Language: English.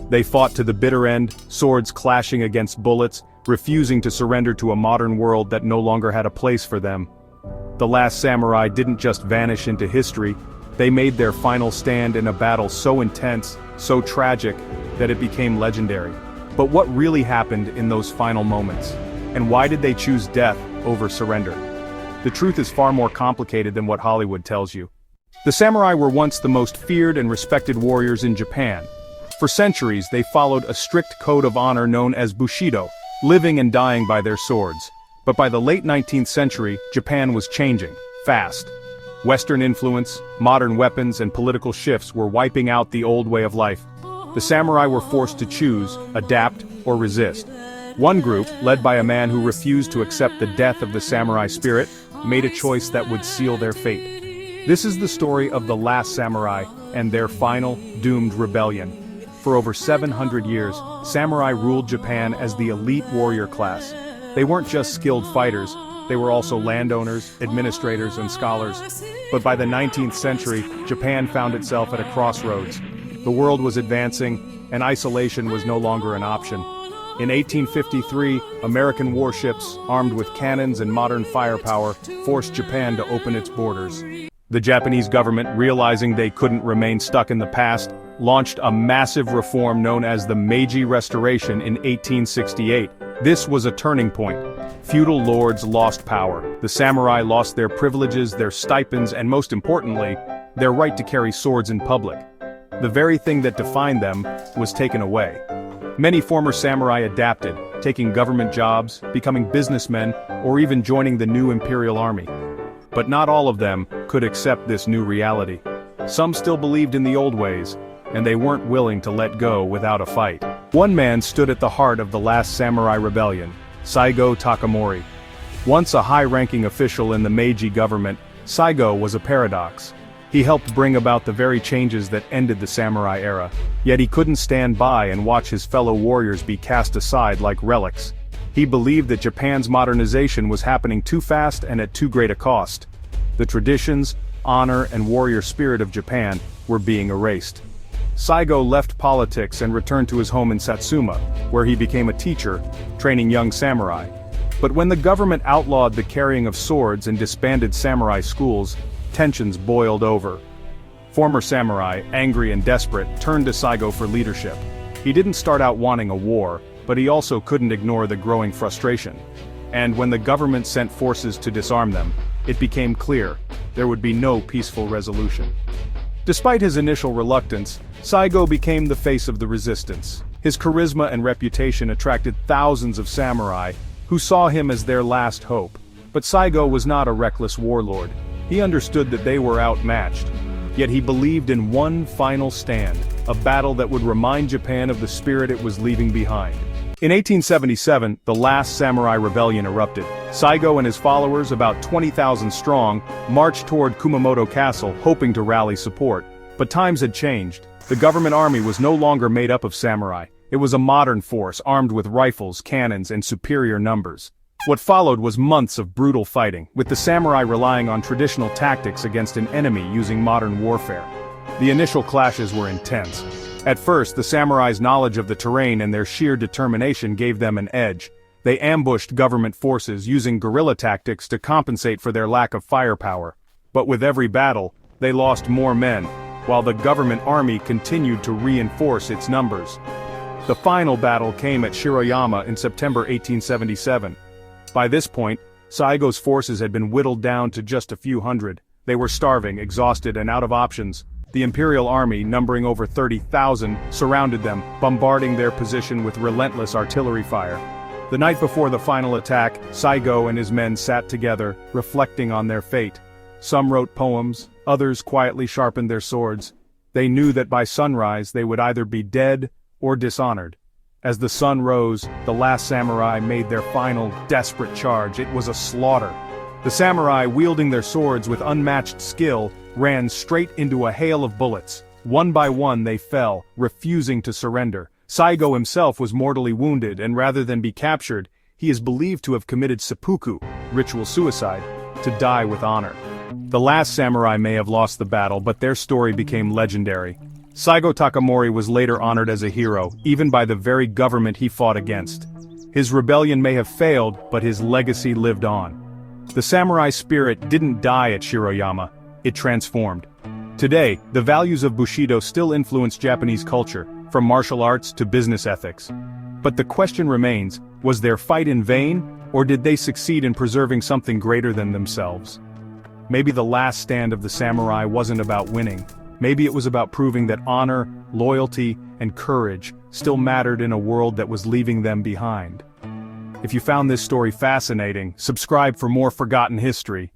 They fought to the bitter end, swords clashing against bullets, refusing to surrender to a modern world that no longer had a place for them. The last samurai didn't just vanish into history, they made their final stand in a battle so intense, so tragic, that it became legendary. But what really happened in those final moments? And why did they choose death over surrender? The truth is far more complicated than what Hollywood tells you. The samurai were once the most feared and respected warriors in Japan. For centuries, they followed a strict code of honor known as Bushido, living and dying by their swords. But by the late 19th century, Japan was changing, fast. Western influence, modern weapons, and political shifts were wiping out the old way of life. The samurai were forced to choose, adapt, or resist. One group, led by a man who refused to accept the death of the samurai spirit, made a choice that would seal their fate. This is the story of the last samurai and their final, doomed rebellion. For over 700 years, samurai ruled Japan as the elite warrior class. They weren't just skilled fighters, they were also landowners, administrators, and scholars. But by the 19th century, Japan found itself at a crossroads. The world was advancing, and isolation was no longer an option. In 1853, American warships, armed with cannons and modern firepower, forced Japan to open its borders. The Japanese government, realizing they couldn't remain stuck in the past, launched a massive reform known as the Meiji Restoration in 1868. This was a turning point. Feudal lords lost power, the samurai lost their privileges, their stipends, and most importantly, their right to carry swords in public. The very thing that defined them was taken away. Many former samurai adapted, taking government jobs, becoming businessmen, or even joining the new imperial army. But not all of them could accept this new reality. Some still believed in the old ways, and they weren't willing to let go without a fight. One man stood at the heart of the last samurai rebellion, Saigo Takamori. Once a high-ranking official in the Meiji government, Saigo was a paradox. He helped bring about the very changes that ended the samurai era, yet he couldn't stand by and watch his fellow warriors be cast aside like relics. He believed that Japan's modernization was happening too fast and at too great a cost. The traditions, honor, and warrior spirit of Japan were being erased. Saigo left politics and returned to his home in Satsuma, where he became a teacher, training young samurai. But when the government outlawed the carrying of swords and disbanded samurai schools, tensions boiled over. Former samurai, angry and desperate, turned to Saigo for leadership. He didn't start out wanting a war, but he also couldn't ignore the growing frustration. And when the government sent forces to disarm them, it became clear there would be no peaceful resolution. Despite his initial reluctance, Saigo became the face of the resistance. His charisma and reputation attracted thousands of samurai, who saw him as their last hope. But Saigo was not a reckless warlord. He understood that they were outmatched. Yet he believed in one final stand, a battle that would remind Japan of the spirit it was leaving behind. In 1877, the last samurai rebellion erupted. Saigo and his followers, about 20,000 strong, marched toward Kumamoto Castle, hoping to rally support. But times had changed. The government army was no longer made up of samurai. It was a modern force armed with rifles, cannons, and superior numbers. What followed was months of brutal fighting, with the samurai relying on traditional tactics against an enemy using modern warfare. The initial clashes were intense. At first, the samurai's knowledge of the terrain and their sheer determination gave them an edge. They ambushed government forces using guerrilla tactics to compensate for their lack of firepower. But with every battle, they lost more men, while the government army continued to reinforce its numbers. The final battle came at Shiroyama in September 1877. By this point, Saigo's forces had been whittled down to just a few hundred. They were starving, exhausted, and out of options. The Imperial Army, numbering over 30,000, surrounded them, bombarding their position with relentless artillery fire. The night before the final attack, Saigo and his men sat together, reflecting on their fate. Some wrote poems, others quietly sharpened their swords. They knew that by sunrise they would either be dead or dishonored. As the sun rose, the last samurai made their final, desperate charge. It was a slaughter. The samurai, wielding their swords with unmatched skill, ran straight into a hail of bullets. One by one they fell, refusing to surrender. Saigo himself was mortally wounded, and rather than be captured, he is believed to have committed seppuku, ritual suicide, to die with honor. The last samurai may have lost the battle, but their story became legendary. Saigo Takamori was later honored as a hero, even by the very government he fought against. His rebellion may have failed, but his legacy lived on. The samurai spirit didn't die at Shiroyama, it transformed. Today, the values of Bushido still influence Japanese culture, from martial arts to business ethics. But the question remains, was their fight in vain, or did they succeed in preserving something greater than themselves? Maybe the last stand of the samurai wasn't about winning. Maybe it was about proving that honor, loyalty, and courage still mattered in a world that was leaving them behind. If you found this story fascinating, subscribe for more forgotten history.